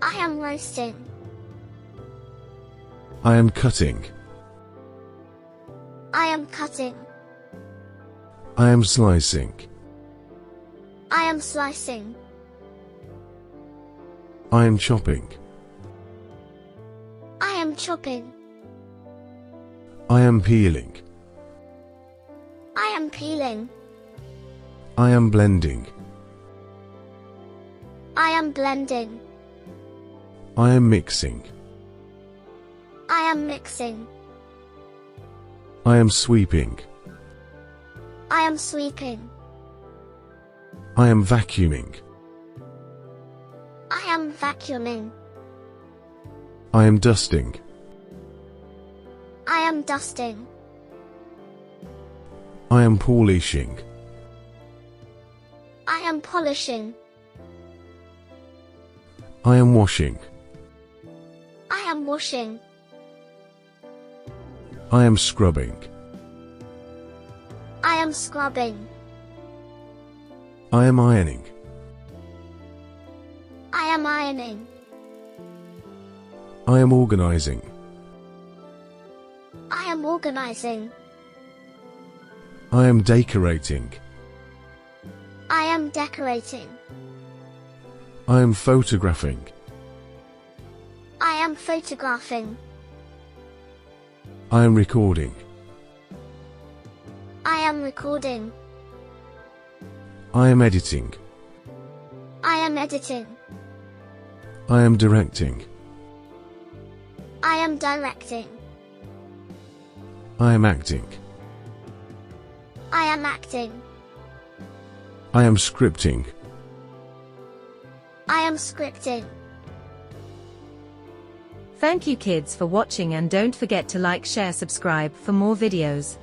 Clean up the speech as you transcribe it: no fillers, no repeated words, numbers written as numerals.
I am roasting. I am cutting. I am cutting. I am slicing. I am slicing. I am chopping. I am chopping. I am peeling. I am peeling. I am blending. I am blending. I am mixing. I am mixing. I am sweeping. I am sweeping. I am vacuuming. I am vacuuming. I am dusting. I am dusting. I am polishing. I am polishing. I am washing. I am washing. I am scrubbing. I am scrubbing. I am ironing. I am ironing. I am organizing. I am organizing. I am decorating. I am decorating. I am photographing. I am photographing. I am recording. I am recording. I am editing. I am editing. I am directing. I am directing. I am acting. I am acting. I am scripting. I am scripting. Thank you kids for watching, and don't forget to like, share, subscribe for more videos.